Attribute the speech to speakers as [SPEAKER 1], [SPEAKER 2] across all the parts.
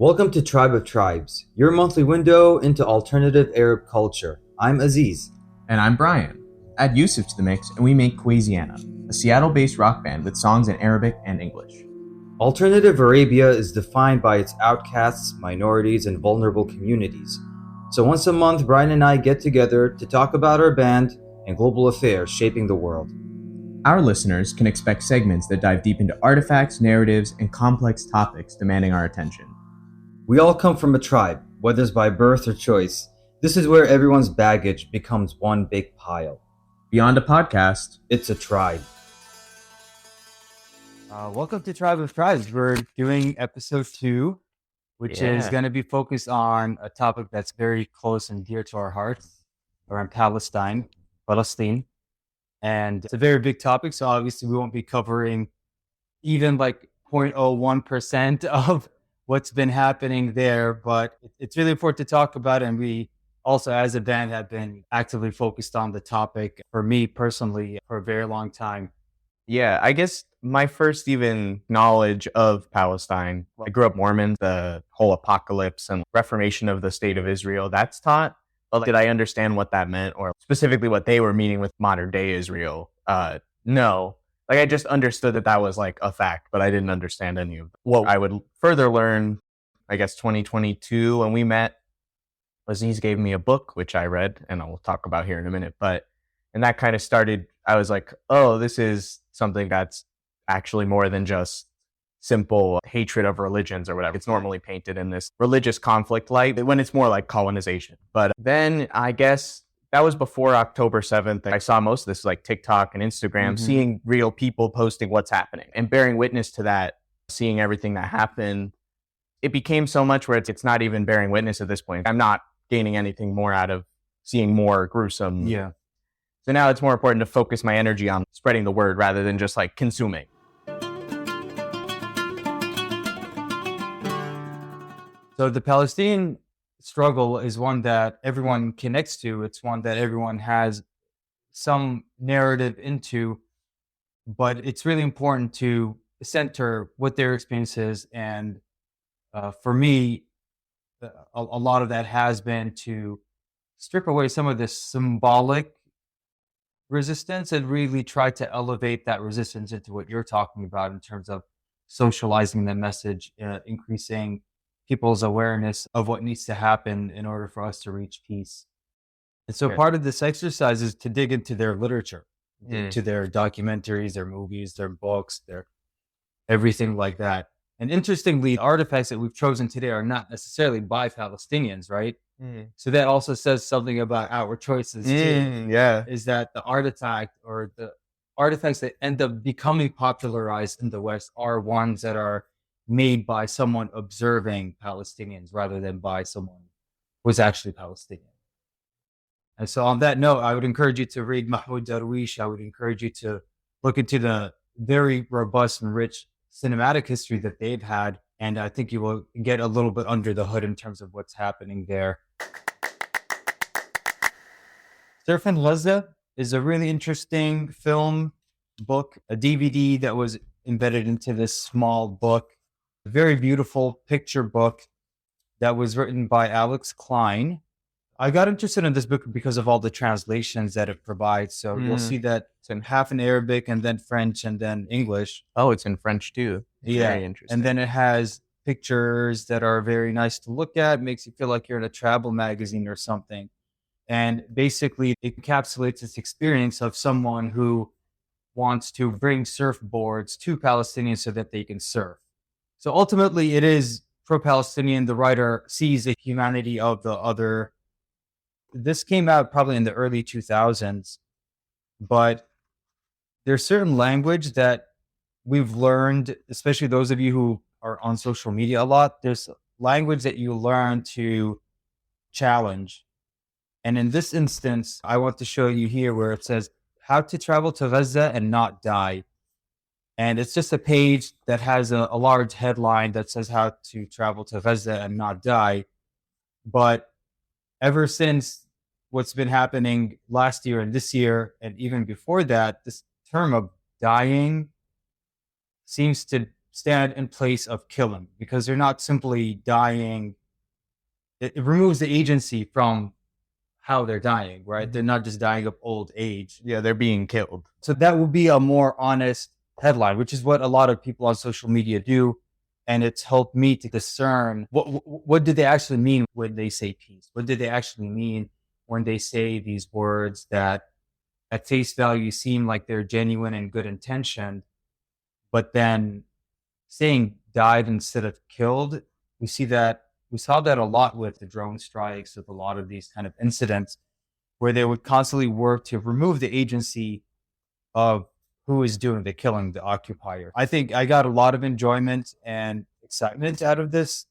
[SPEAKER 1] Welcome to Tribe of Tribes, your monthly window into alternative Arab culture. I'm Aziz.
[SPEAKER 2] And I'm Brian. Add Yusuf to the mix and we make Quasiana, a Seattle-based rock band with songs in Arabic and English.
[SPEAKER 1] Alternative Arabia is defined by its outcasts, minorities, and vulnerable communities. So once a month, Brian and I get together to talk about our band and global affairs shaping the world.
[SPEAKER 2] Our listeners can expect segments that dive deep into artifacts, narratives, and complex topics demanding our attention.
[SPEAKER 1] We all come from a tribe, whether it's by birth or choice. This is where everyone's baggage becomes one big pile.
[SPEAKER 2] Beyond a podcast,
[SPEAKER 1] it's a tribe.
[SPEAKER 3] Welcome to Tribe of Tribes. We're doing episode 2, which is going to be focused on a topic that's very close and dear to our hearts, around Palestine. And it's a very big topic, so obviously we won't be covering even like 0.01% of what's been happening there, but it's really important to talk about, and we also as a band have been actively focused on the topic, for me personally, for a very long time.
[SPEAKER 4] Yeah, I guess my first even knowledge of Palestine, I grew up Mormon, the whole apocalypse and reformation of the state of Israel, that's taught. But did I understand what that meant, or specifically what they were meaning with modern day Israel? No. Like, I just understood that was like a fact, but I didn't understand any of what I would further learn, I guess, 2022 when we met. Aziz gave me a book, which I read, and I'll talk about here in a minute. And that kind of started, I was like, oh, this is something that's actually more than just simple hatred of religions or whatever. It's normally painted in this religious conflict light when it's more like colonization. But then I guess that was before October 7th. I saw most of this like TikTok and Instagram, seeing real people posting what's happening and bearing witness to that, seeing everything that happened. It became so much where it's not even bearing witness at this point. I'm not gaining anything more out of seeing more gruesome.
[SPEAKER 3] Yeah.
[SPEAKER 4] So now it's more important to focus my energy on spreading the word rather than just like consuming.
[SPEAKER 3] So the Palestinian struggle is one that everyone connects to. It's one that everyone has some narrative into, but it's really important to center what their experience is. And for me, a lot of that has been to strip away some of this symbolic resistance and really try to elevate that resistance into what you're talking about in terms of socializing the message, increasing people's awareness of what needs to happen in order for us to reach peace. And so part of this exercise is to dig into their literature, to their documentaries, their movies, their books, their everything like that. And interestingly, artifacts that we've chosen today are not necessarily by Palestinians, right? So that also says something about our choices too. Is that the artifact or the artifacts that end up becoming popularized in the West are ones that are made by someone observing Palestinians rather than by someone who's actually Palestinian. And so on that note, I would encourage you to read Mahmoud Darwish. I would encourage you to look into the very robust and rich cinematic history that they've had. And I think you will get a little bit under the hood in terms of what's happening there. Surf and Gaza is a really interesting film, book, a DVD that was embedded into this small book. A very beautiful picture book that was written by Alex Klein. I got interested in this book because of all the translations that it provides. So you'll see that it's in half in Arabic and then French and then English.
[SPEAKER 4] Oh, it's in French too. Very interesting.
[SPEAKER 3] And then it has pictures that are very nice to look at. Makes you feel like you're in a travel magazine or something. And basically it encapsulates this experience of someone who wants to bring surfboards to Palestinians so that they can surf. So ultimately it is pro-Palestinian. The writer sees the humanity of the other. This came out probably in the early 2000s, but there's certain language that we've learned, especially those of you who are on social media a lot. There's language that you learn to challenge. And in this instance, I want to show you here where it says how to travel to Gaza and not die. And it's just a page that has a large headline that says how to travel to Gaza and not die. But ever since what's been happening last year and this year, and even before that, this term of dying seems to stand in place of killing, because they're not simply dying. It removes the agency from how they're dying, right? They're not just dying of old age.
[SPEAKER 4] Yeah, they're being killed.
[SPEAKER 3] So that would be a more honest headline, which is what a lot of people on social media do. And it's helped me to discern what did they actually mean when they say peace? What did they actually mean when they say these words that at face value seem like they're genuine and good intentioned, but then saying died instead of killed? We saw that a lot with the drone strikes, with a lot of these kind of incidents where they would constantly work to remove the agency of who is doing the killing, the occupier. I think I got a lot of enjoyment and excitement out of this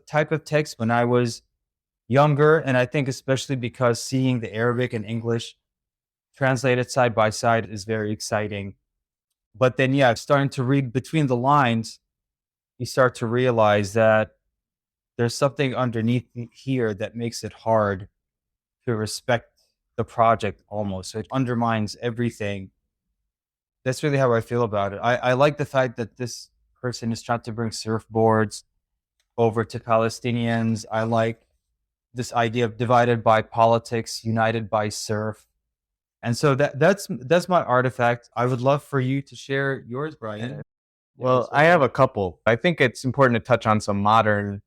[SPEAKER 3] type of text when I was younger. And I think especially because seeing the Arabic and English translated side by side is very exciting. But then, yeah, starting to read between the lines, you start to realize that there's something underneath here that makes it hard to respect the project almost. So it undermines everything. That's really how I feel about it. I like the fact that this person is trying to bring surfboards over to Palestinians. I like this idea of divided by politics, united by surf. And so that's my artifact. I would love for you to share yours, Brian.
[SPEAKER 4] Well, I have a couple. I think it's important to touch on some modern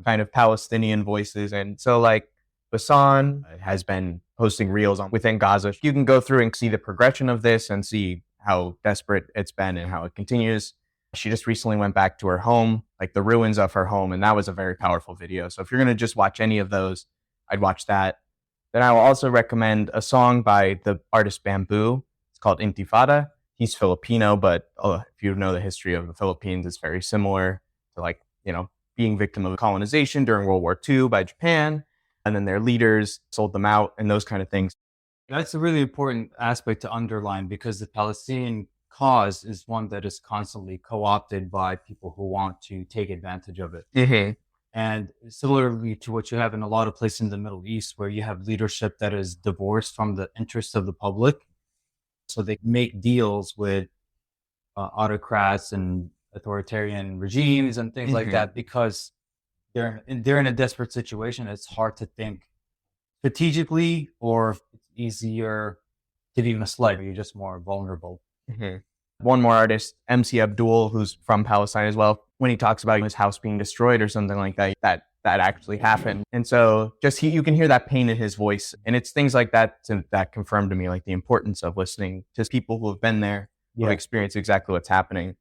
[SPEAKER 4] kind of Palestinian voices. And so like Bassan has been posting reels within Gaza. You can go through and see the progression of this and see how desperate it's been and how it continues. She just recently went back to her home, like the ruins of her home, and that was a very powerful video. So if you're going to just watch any of those, I'd watch that. Then I will also recommend a song by the artist Bamboo. It's called Intifada. He's Filipino, but if you know the history of the Philippines, it's very similar to like, being victim of colonization during World War II by Japan. And then their leaders sold them out and those kind of things.
[SPEAKER 3] That's a really important aspect to underline, because the Palestinian cause is one that is constantly co-opted by people who want to take advantage of it.
[SPEAKER 4] Mm-hmm.
[SPEAKER 3] And similarly to what you have in a lot of places in the Middle East, where you have leadership that is divorced from the interests of the public. So they make deals with autocrats and authoritarian regimes and things like that, because they're in a desperate situation. It's hard to think strategically, or it's easier to be misled. You're just more vulnerable.
[SPEAKER 4] One more artist, MC Abdul, who's from Palestine as well, when he talks about his house being destroyed or something like that, that actually happened. And so just you can hear that pain in his voice. And it's things like that that confirmed to me like the importance of listening to people who have been there, who have experienced exactly what's happening.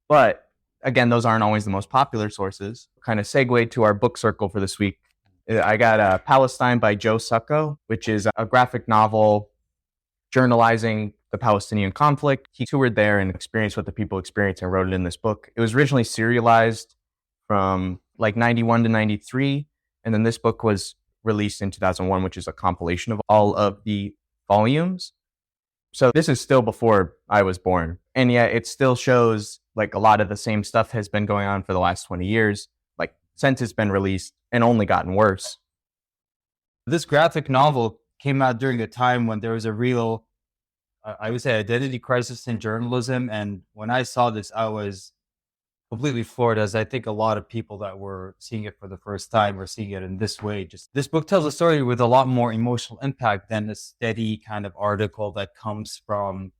[SPEAKER 4] But again, those aren't always the most popular sources. Kind of segue to our book circle for this week. I got Palestine by Joe Sacco, which is a graphic novel journalizing the Palestinian conflict. He toured there and experienced what the people experienced and wrote it in this book. It was originally serialized from like 91 to 93. And then this book was released in 2001, which is a compilation of all of the volumes. So this is still before I was born. And yet it still shows like a lot of the same stuff has been going on for the last 20 years, like since it's been released, and only gotten worse.
[SPEAKER 3] This graphic novel came out during a time when there was a real, I would say, identity crisis in journalism. And when I saw this, I was completely floored, as I think a lot of people that were seeing it for the first time were seeing it in this way. Just this book tells a story with a lot more emotional impact than a steady kind of article that comes from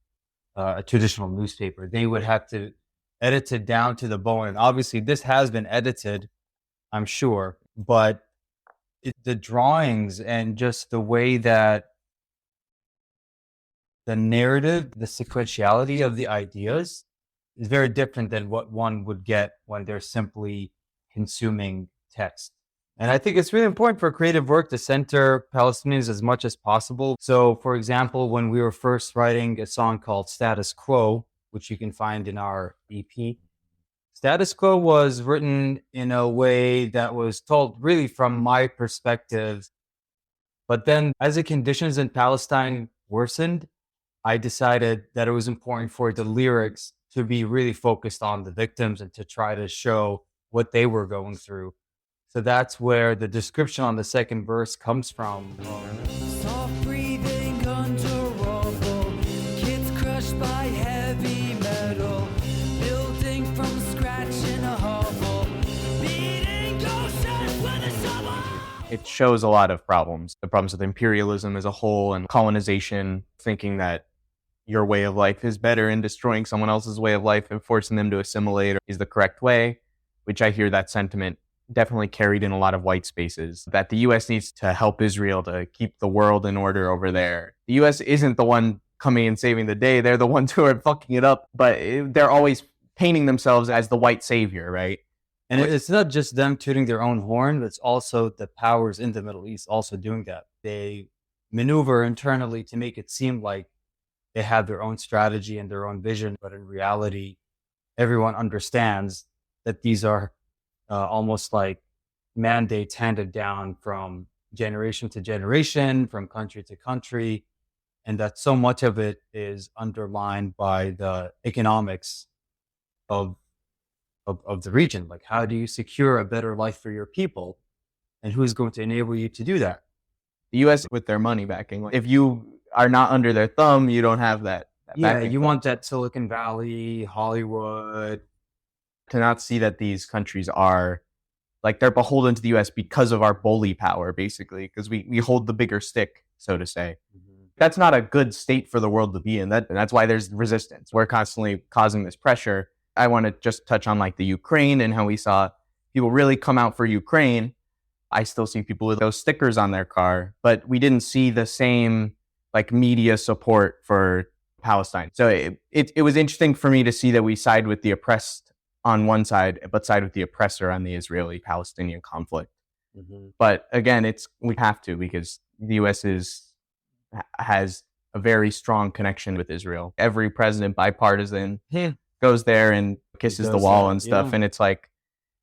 [SPEAKER 3] a traditional newspaper. They would have to edit it down to the bone. And obviously this has been edited, I'm sure, but the drawings and just the way that the narrative, the sequentiality of the ideas is very different than what one would get when they're simply consuming text. And I think it's really important for creative work to center Palestinians as much as possible. So, for example, when we were first writing a song called Status Quo, which you can find in our EP, Status Quo was written in a way that was told really from my perspective. But then as the conditions in Palestine worsened, I decided that it was important for the lyrics to be really focused on the victims and to try to show what they were going through. So that's where the description on the second verse comes from.
[SPEAKER 5] Soft breathing under rubble, kids crushed by heavy metal, building from scratch.
[SPEAKER 4] it shows a lot of problems. The problems with imperialism as a whole and colonization, thinking that your way of life is better and destroying someone else's way of life and forcing them to assimilate is the correct way, which I hear that sentiment definitely carried in a lot of white spaces, that the U.S. needs to help Israel to keep the world in order over there. The U.S. isn't the one coming and saving the day. They're the ones who are fucking it up, but they're always painting themselves as the white savior, right?
[SPEAKER 3] And it's not just them tooting their own horn, but it's also the powers in the Middle East also doing that. They maneuver internally to make it seem like they have their own strategy and their own vision, but in reality, everyone understands that these are almost like mandates handed down from generation to generation, from country to country, and that so much of it is undermined by the economics of the region. Like, how do you secure a better life for your people, and who is going to enable you to do that?
[SPEAKER 4] The U.S. with their money backing. Like, if you are not under their thumb, you don't have that backing.
[SPEAKER 3] You want that Silicon Valley, Hollywood.
[SPEAKER 4] To not see that these countries are, like, they're beholden to the U.S. because of our bully power, basically, because we hold the bigger stick, so to say. That's not a good state for the world to be in. That's why there's resistance. We're constantly causing this pressure. I want to just touch on like the Ukraine and how we saw people really come out for Ukraine. I still see people with those stickers on their car, but we didn't see the same like media support for Palestine. So it was interesting for me to see that we side with the oppressed on one side, but side with the oppressor on the Israeli-Palestinian conflict. But again, we have to, because the U.S. has a very strong connection with Israel. Every president, bipartisan, goes there and kisses the wall and stuff. And it's like,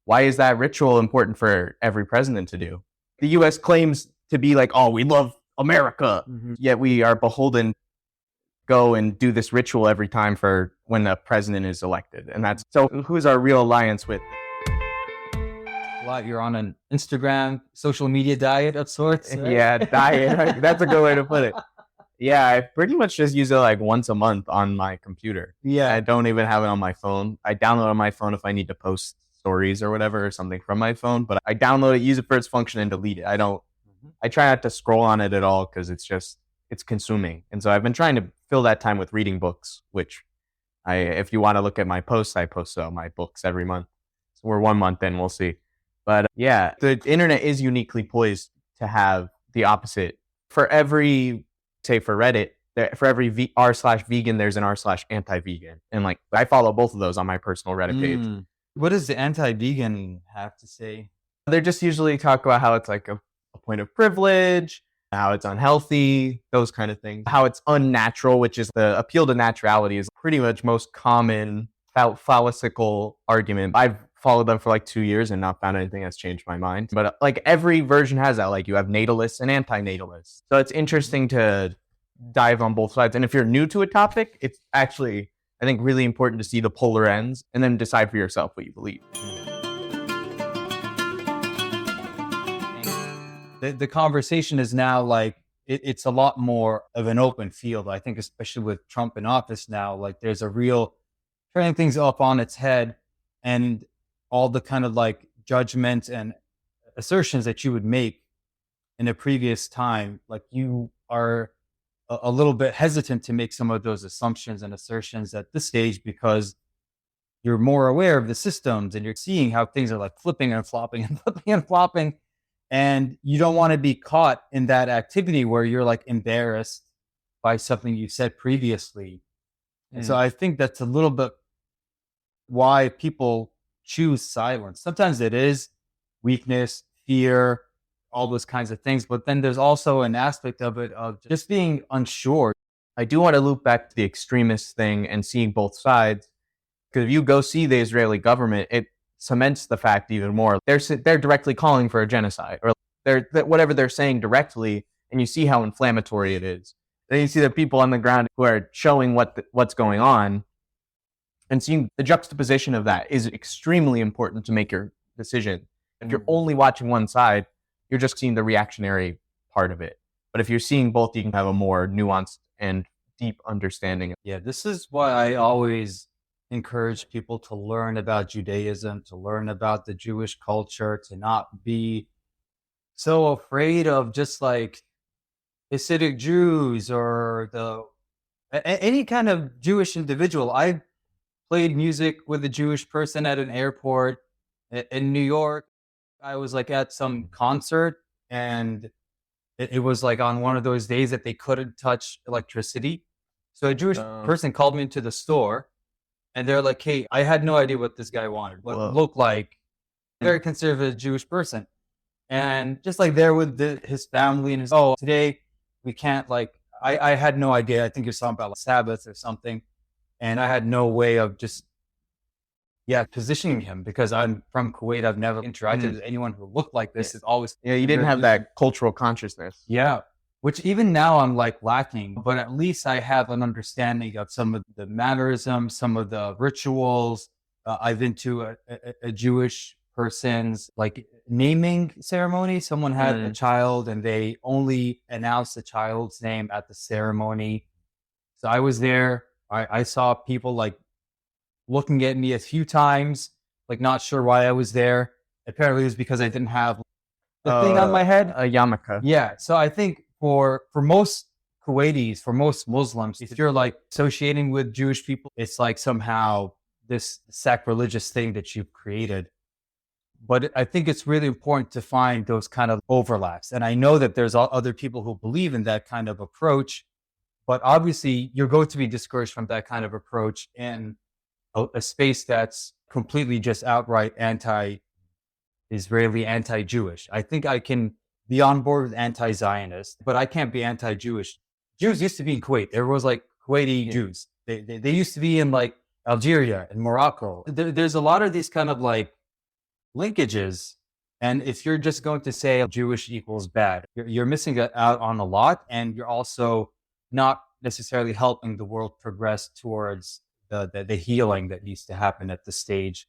[SPEAKER 4] why is that ritual important for every president to do? The U.S. claims to be like, oh, we love America. Yet we are beholden go and do this ritual every time for when a president is elected. And that's, so who's our real alliance with?
[SPEAKER 3] A lot. You're on an Instagram, social media diet of sorts. Right?
[SPEAKER 4] Yeah, diet. That's a good way to put it. Yeah, I pretty much just use it like once a month on my computer.
[SPEAKER 3] Yeah.
[SPEAKER 4] I don't even have it on my phone. I download it on my phone if I need to post stories or whatever or something from my phone, but I download it, use it for its function, and delete it. I try not to scroll on it at all because it's consuming. And so I've been trying to fill that time with reading books, which if you want to look at my posts, I post my books every month. So we're 1 month in, we'll see. But yeah, the internet is uniquely poised to have the opposite. For every, say for Reddit, for every r/vegan, there's an r/anti-vegan. And like, I follow both of those on my personal Reddit page.
[SPEAKER 3] What does the anti-vegan have to say?
[SPEAKER 4] They're just usually talk about how it's like a point of privilege, how it's unhealthy, those kind of things. How it's unnatural, which is the appeal to naturality is pretty much most common fallacical argument. I've followed them for like 2 years and not found anything that's changed my mind. But like every version has that. Like you have natalists and anti-natalists. So it's interesting to dive on both sides. And if you're new to a topic, it's actually, I think, really important to see the polar ends and then decide for yourself what you believe.
[SPEAKER 3] The conversation is now like, it's a lot more of an open field. I think especially with Trump in office now, like there's a real turning things up on its head, and all the kind of like judgments and assertions that you would make in a previous time, like you are a little bit hesitant to make some of those assumptions and assertions at this stage because you're more aware of the systems and you're seeing how things are like flipping and flopping and flipping and flopping. And you don't want to be caught in that activity where you're like embarrassed by something you said previously. And so I think that's a little bit why people choose silence. Sometimes it is weakness, fear, all those kinds of things. But then there's also an aspect of it of just being unsure.
[SPEAKER 4] I do want to loop back to the extremist thing and seeing both sides. Because if you go see the Israeli government, it cements the fact even more. They're directly calling for a genocide, or whatever they're saying directly, and you see how inflammatory it is. Then you see the people on the ground who are showing what's going on, and seeing the juxtaposition of that is extremely important to make your decision. If you're only watching one side, you're just seeing the reactionary part of it. But if you're seeing both, you can have a more nuanced and deep understanding.
[SPEAKER 3] Yeah, this is why I always encourage people to learn about Judaism, to learn about the Jewish culture, to not be so afraid of just like Hasidic Jews or any kind of Jewish individual. I played music with a Jewish person at an airport in New York. I was like at some concert, and it was like on one of those days that they couldn't touch electricity. So a Jewish person called me into the store, and they're like, "Hey, I had no idea what this guy wanted. What looked like a very conservative Jewish person." And just like there with his family and his, oh, today we can't like, I had no idea. I think you're talking about like Sabbath or something. And I had no way of just, positioning him because I'm from Kuwait. I've never interacted with anyone who looked like this. It's always,
[SPEAKER 4] You didn't have that cultural consciousness.
[SPEAKER 3] yeah, which even now I'm like lacking, but at least I have an understanding of some of the mannerisms, some of the rituals. I've been to a Jewish person's like naming ceremony. Someone had a child and they only announced the child's name at the ceremony. So I was there. I saw people like looking at me a few times, like not sure why I was there. Apparently it was because I didn't have the thing on my head.
[SPEAKER 4] A yarmulke.
[SPEAKER 3] Yeah. So I think for most Kuwaitis, for most Muslims, if you're like associating with Jewish people, it's like somehow this sacrilegious thing that you've created. But I think it's really important to find those kind of overlaps. And I know that there's other people who believe in that kind of approach, but obviously you're going to be discouraged from that kind of approach in a space that's completely just outright anti-Israeli, anti-Jewish. I think I can be on board with anti-Zionist, but I can't be anti-Jewish. Jews used to be in Kuwait. There was like Kuwaiti Jews. They used to be in like Algeria and Morocco. There's a lot of these kind of like linkages. And if you're just going to say Jewish equals bad, you're missing out on a lot. And you're also not necessarily helping the world progress towards the healing that needs to happen at the stage.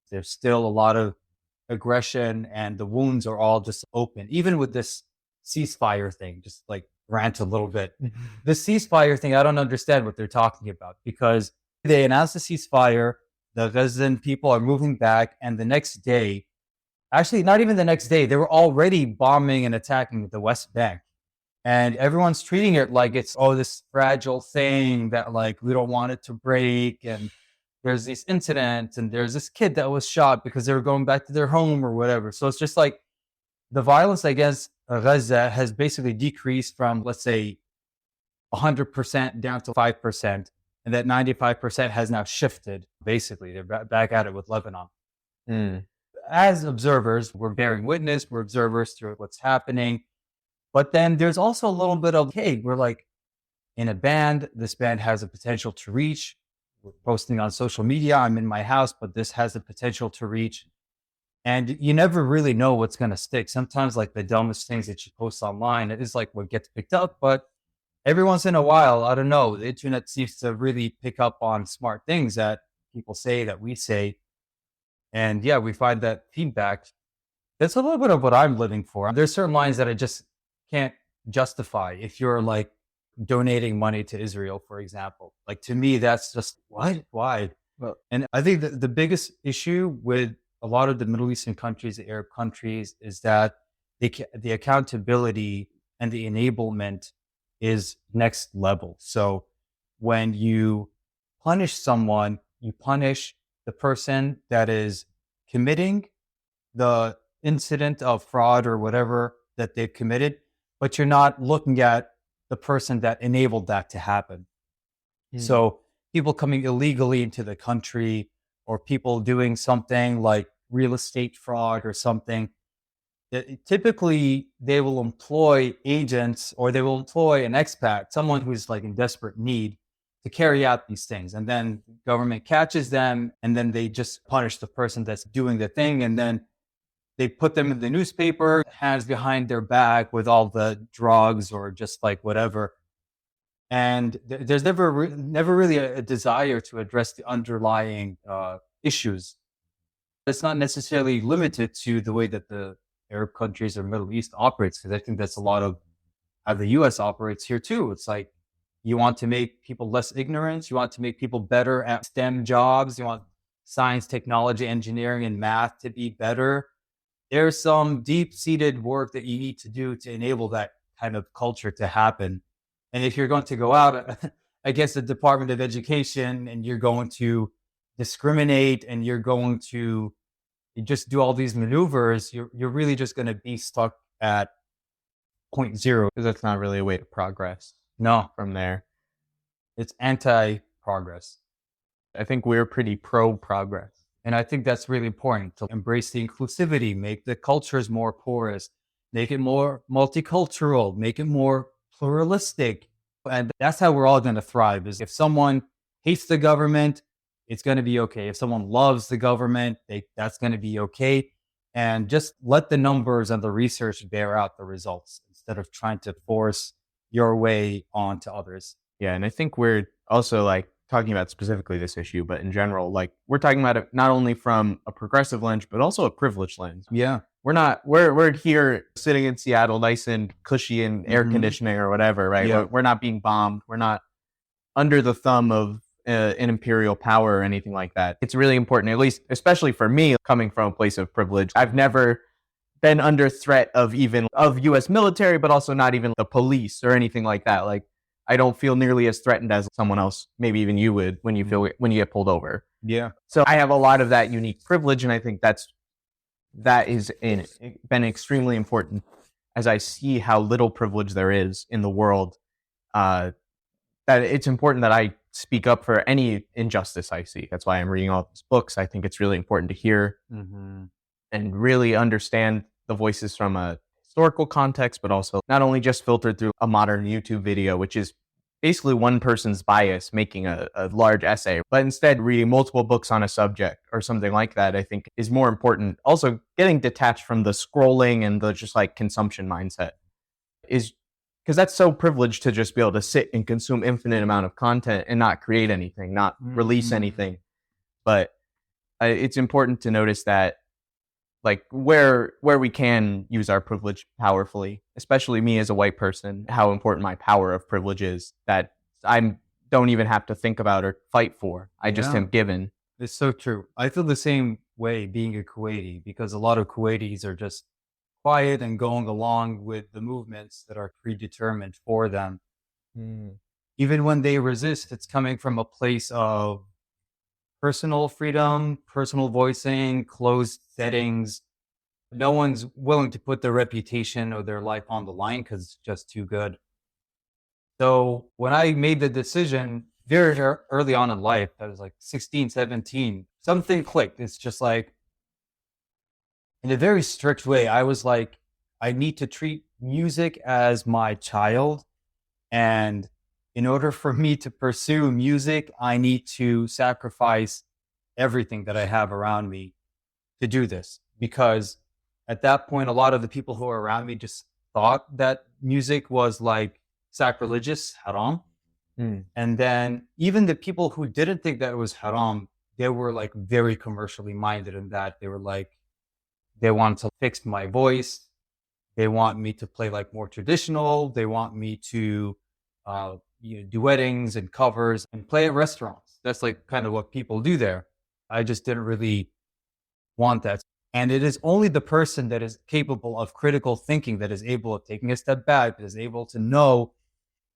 [SPEAKER 3] There's still a lot of aggression and the wounds are all just open. Even with this ceasefire thing, just like rant a little bit. The ceasefire thing, I don't understand what they're talking about because they announced the ceasefire, the Gazan people are moving back, and the next day, actually not even the next day, they were already bombing and attacking the West Bank. And everyone's treating it like it's, this fragile thing that like we don't want it to break. And there's these incidents and there's this kid that was shot because they were going back to their home or whatever. So it's just like the violence against Gaza has basically decreased from, let's say, 100% down to 5%. And that 95% has now shifted. Basically, they're back at it with Lebanon. As observers, we're bearing witness, we're observers to what's happening. But then there's also a little bit of, hey, we're like in a band. This band has a potential to reach. We're posting on social media. I'm in my house, but this has the potential to reach. And you never really know what's going to stick. Sometimes like the dumbest things that you post online is like what gets picked up. But every once in a while, I don't know, the internet seems to really pick up on smart things that people say, that we say. And yeah, we find that feedback. That's a little bit of what I'm living for. There's certain lines that I just can't justify. If you're like donating money to Israel, for example, like to me, that's just what? Why? Well, and I think that the biggest issue with a lot of the Middle Eastern countries, the Arab countries, is that the accountability and the enablement is next level. So when you punish someone, you punish the person that is committing the incident of fraud or whatever that they've committed, but you're not looking at the person that enabled that to happen. So people coming illegally into the country or people doing something like real estate fraud or something, typically they will employ agents or they will employ an expat, someone who's like in desperate need, to carry out these things. And then government catches them and then they just punish the person that's doing the thing. And then they put them in the newspaper, hands behind their back with all the drugs or just like whatever. And there's never really a desire to address the underlying issues. It's not necessarily limited to the way that the Arab countries or Middle East operates, because I think that's a lot of how the US operates here too. It's like you want to make people less ignorant. You want to make people better at STEM jobs. You want science, technology, engineering, and math to be better. there's some deep-seated work that you need to do to enable that kind of culture to happen. And if you're going to go out against the Department of Education and you're going to discriminate and you're going to just do all these maneuvers, you're really just going to be stuck at point zero.
[SPEAKER 4] Because that's not really a way to progress
[SPEAKER 3] No,
[SPEAKER 4] from there.
[SPEAKER 3] it's anti-progress.
[SPEAKER 4] I think we're pretty pro-progress.
[SPEAKER 3] And I think that's really important to embrace the inclusivity, make the cultures more porous, make it more multicultural, make it more pluralistic. And that's how we're all going to thrive. Is if someone hates the government, it's going to be okay. If someone loves the government, that's going to be okay. And just let the numbers and the research bear out the results instead of trying to force your way onto others.
[SPEAKER 4] Yeah, and I think we're also like talking about specifically this issue, but in general, like we're talking about it not only from a progressive lens, but also a privileged lens.
[SPEAKER 3] Yeah.
[SPEAKER 4] We're here sitting in Seattle, nice and cushy and air
[SPEAKER 3] Mhm.
[SPEAKER 4] conditioning or whatever, right?
[SPEAKER 3] Yeah.
[SPEAKER 4] We're not being bombed. We're not under the thumb of an imperial power or anything like that. It's really important, at least, especially for me, coming from a place of privilege. I've never been under threat of U.S. military, but also not even the police or anything like that. Like, I don't feel nearly as threatened as someone else, maybe even you would, when you get pulled over.
[SPEAKER 3] Yeah.
[SPEAKER 4] So I have a lot of that unique privilege, and I think that is been extremely important as I see how little privilege there is in the world. That it's important that I speak up for any injustice I see. That's why I'm reading all these books. I think it's really important to hear and really understand the voices from a historical context, but also not only just filtered through a modern YouTube video, which is basically one person's bias making a large essay, but instead reading multiple books on a subject or something like that, I think is more important. Also, getting detached from the scrolling and the just like consumption mindset is because that's so privileged to just be able to sit and consume infinite amount of content and not create anything, not release anything. But it's important to notice that like where we can use our privilege powerfully, especially me as a white person, how important my power of privilege is that I don't even have to think about or fight for. I just
[SPEAKER 3] Yeah.
[SPEAKER 4] am given.
[SPEAKER 3] It's so true. I feel the same way being a Kuwaiti because a lot of Kuwaitis are just quiet and going along with the movements that are predetermined for them. Even when they resist, it's coming from a place of personal freedom, personal voicing, closed settings. No one's willing to put their reputation or their life on the line because it's just too good. So when I made the decision very early on in life, I was like 16, 17, something clicked. It's just like, in a very strict way, I was like, I need to treat music as my child. And in order for me to pursue music, I need to sacrifice everything that I have around me to do this. Because at that point, a lot of the people who were around me just thought that music was like sacrilegious, haram. And then even the people who didn't think that it was haram, they were like very commercially minded in that they were like, they want to fix my voice. They want me to play like more traditional. They want me to do weddings and covers and play at restaurants. That's like kind of what people do there. I just didn't really want that. And it is only the person that is capable of critical thinking that is able of taking a step back, that is able to know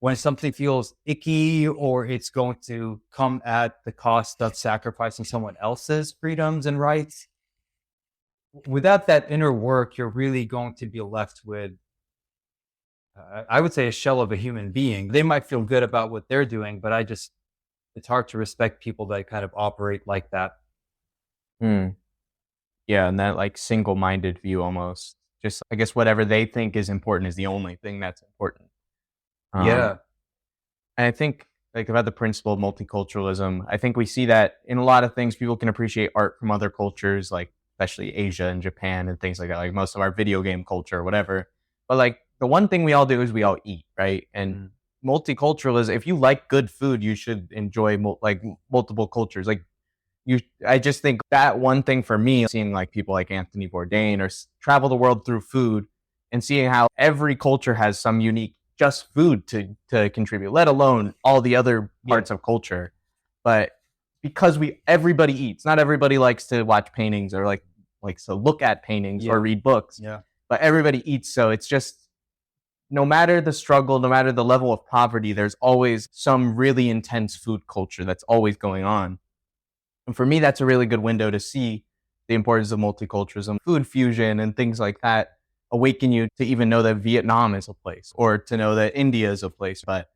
[SPEAKER 3] when something feels icky or it's going to come at the cost of sacrificing someone else's freedoms and rights. Without that inner work, you're really going to be left with, I would say, a shell of a human being. They might feel good about what they're doing, but it's hard to respect people that kind of operate like that.
[SPEAKER 4] Yeah, and that like single-minded view almost. Just I guess whatever they think is important is the only thing that's important.
[SPEAKER 3] Yeah.
[SPEAKER 4] And I think like about the principle of multiculturalism, I think we see that in a lot of things. People can appreciate art from other cultures, like especially Asia and Japan and things like that, like most of our video game culture or whatever. But like the one thing we all do is we all eat, right? And multiculturalism, if you like good food, you should enjoy multiple cultures. Like I just think that one thing for me, seeing like people like Anthony Bourdain or travel the world through food and seeing how every culture has some unique just food to contribute, let alone all the other parts of culture. But because everybody eats, not everybody likes to watch paintings or like likes to look at paintings
[SPEAKER 3] Yeah.
[SPEAKER 4] or read books.
[SPEAKER 3] Yeah.
[SPEAKER 4] But everybody eats, so it's just, no matter the struggle, no matter the level of poverty, there's always some really intense food culture that's always going on. And for me, that's a really good window to see the importance of multiculturalism, food fusion, and things like that awaken you to even know that Vietnam is a place or to know that India is a place. But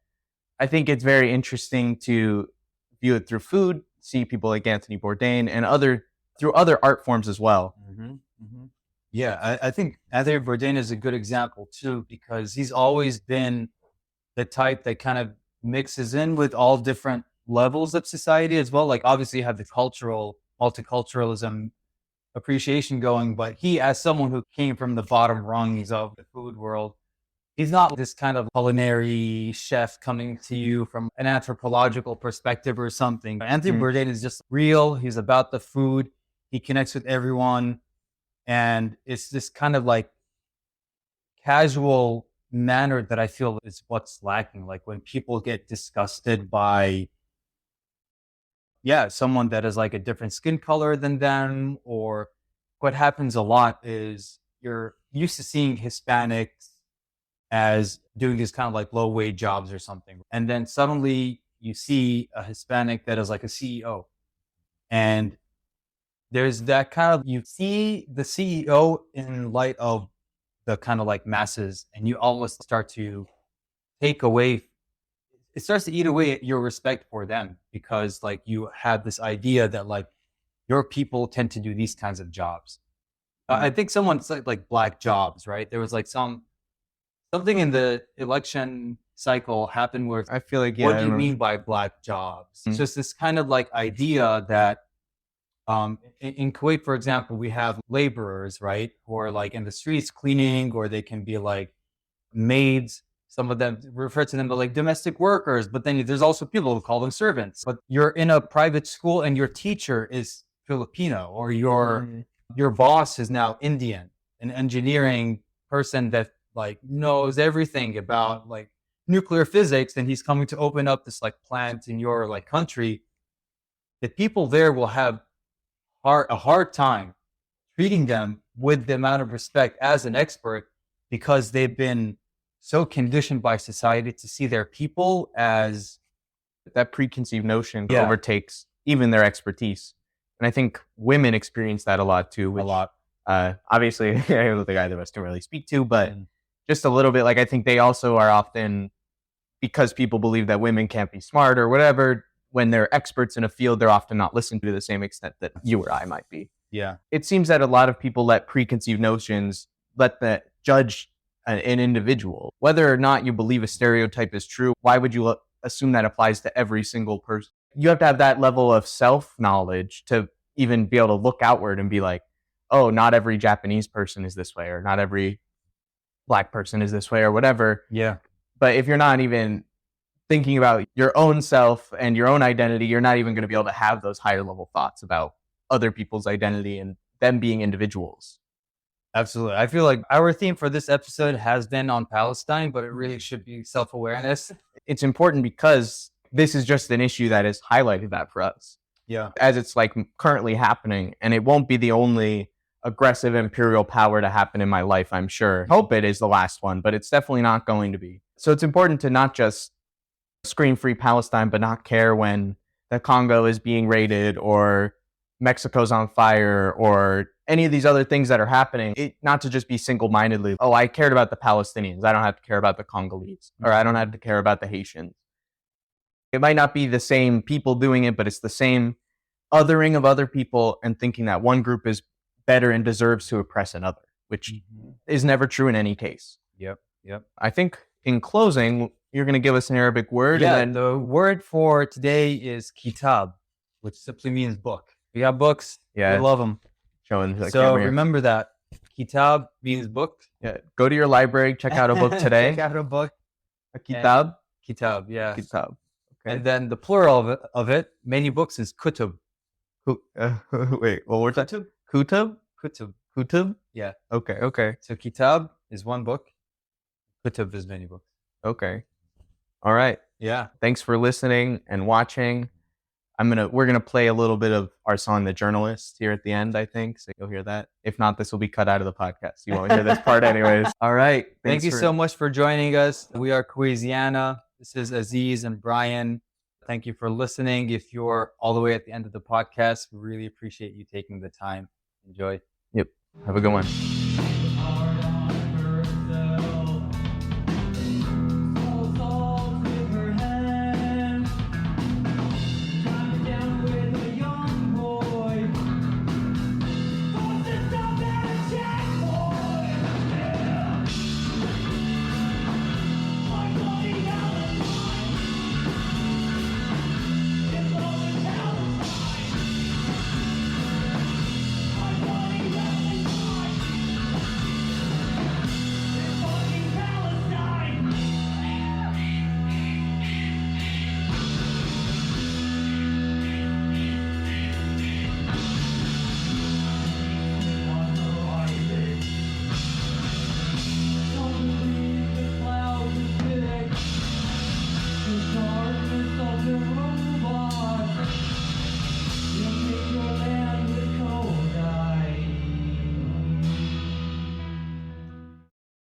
[SPEAKER 4] I think it's very interesting to view it through food, see people like Anthony Bourdain and through other art forms as well.
[SPEAKER 3] Yeah, I think Anthony Bourdain is a good example too, because he's always been the type that kind of mixes in with all different levels of society as well. Like obviously you have the multiculturalism appreciation going, but he, as someone who came from the bottom rungs of the food world, he's not this kind of culinary chef coming to you from an anthropological perspective or something. Anthony Bourdain is just real. He's about the food. He connects with everyone. And it's this kind of like casual manner that I feel is what's lacking. Like when people get disgusted by, someone that is like a different skin color than them, or what happens a lot is you're used to seeing Hispanics as doing these kind of like low wage jobs or something. And then suddenly you see a Hispanic that is like a CEO. And there's that kind of, you see the CEO in light of the kind of like masses, and you almost start to take away, it starts to eat away at your respect for them, because like you have this idea that like your people tend to do these kinds of jobs. I think someone said like black jobs, right? There was like something in the election cycle happened where
[SPEAKER 4] I feel like,
[SPEAKER 3] what do you mean by black jobs? It's just this kind of like idea that in Kuwait, for example, we have laborers, right, who are like in the streets cleaning, or they can be like maids. Some of them refer to them as like domestic workers, but then there's also people who call them servants. But you're in a private school and your teacher is Filipino, or your boss is now Indian, an engineering person that like knows everything about like nuclear physics, and he's coming to open up this like plant in your like country. The people there will have a hard time treating them with the amount of respect as an expert, because they've been so conditioned by society to see their people as
[SPEAKER 4] that preconceived notion overtakes even their expertise. And I think women experience that a lot too.
[SPEAKER 3] a lot.
[SPEAKER 4] Obviously, I don't think either of us can really speak to, but just a little bit. Like I think they also are often, because people believe that women can't be smart or whatever, when they're experts in a field, they're often not listened to the same extent that you or I might be.
[SPEAKER 3] Yeah.
[SPEAKER 4] It seems that a lot of people let preconceived notions, let that judge an individual. Whether or not you believe a stereotype is true, why would you assume that applies to every single person? You have to have that level of self-knowledge to even be able to look outward and be like, oh, not every Japanese person is this way, or not every black person is this way, or whatever.
[SPEAKER 3] Yeah.
[SPEAKER 4] But if you're not even thinking about your own self and your own identity, you're not even going to be able to have those higher level thoughts about other people's identity and them being individuals.
[SPEAKER 3] Absolutely. I feel like our theme for this episode has been on Palestine, but it really should be self-awareness.
[SPEAKER 4] It's important because this is just an issue that has highlighted that for us.
[SPEAKER 3] Yeah.
[SPEAKER 4] As it's like currently happening, and it won't be the only aggressive imperial power to happen in my life, I'm sure. Hope it is the last one, but it's definitely not going to be. So it's important to not just scream free Palestine, but not care when the Congo is being raided or Mexico's on fire or any of these other things that are happening. Not to just be single-mindedly, oh, I cared about the Palestinians, I don't have to care about the Congolese, or I don't have to care about the Haitians. It might not be the same people doing it, but it's the same othering of other people and thinking that one group is better and deserves to oppress another, which is never true in any case.
[SPEAKER 3] Yep.
[SPEAKER 4] I think in closing, you're going to give us an Arabic word.
[SPEAKER 3] Yeah,
[SPEAKER 4] and then
[SPEAKER 3] the word for today is kitab, which simply means book. We got books.
[SPEAKER 4] Yeah.
[SPEAKER 3] We love them.
[SPEAKER 4] showing the
[SPEAKER 3] So
[SPEAKER 4] camera here.
[SPEAKER 3] remember that. Kitab means book.
[SPEAKER 4] Yeah, go to your library, check out a book today.
[SPEAKER 3] Check out a book.
[SPEAKER 4] A kitab.
[SPEAKER 3] Kitab, yeah.
[SPEAKER 4] Kitab. Okay.
[SPEAKER 3] And then the plural of it, many books, is kutub.
[SPEAKER 4] Wait, what was that?
[SPEAKER 3] Kutub.
[SPEAKER 4] Kutab?
[SPEAKER 3] Kutub.
[SPEAKER 4] Kutab?
[SPEAKER 3] Yeah.
[SPEAKER 4] Okay.
[SPEAKER 3] So kitab is one book. Kutub is many books.
[SPEAKER 4] Okay. All right.
[SPEAKER 3] Yeah.
[SPEAKER 4] Thanks for listening and watching. We're gonna play a little bit of our song "The Journalist" here at the end, I think, so you'll hear that. If not, this will be cut out of the podcast. You won't hear this part anyways.
[SPEAKER 3] All right. Thank
[SPEAKER 4] Thanks
[SPEAKER 3] you
[SPEAKER 4] for-
[SPEAKER 3] so much for joining us. We are Quiziana. This is Aziz and Brian. Thank you for listening. If you're all the way at the end of the podcast, we really appreciate you taking the time. Enjoy.
[SPEAKER 4] Have a good one.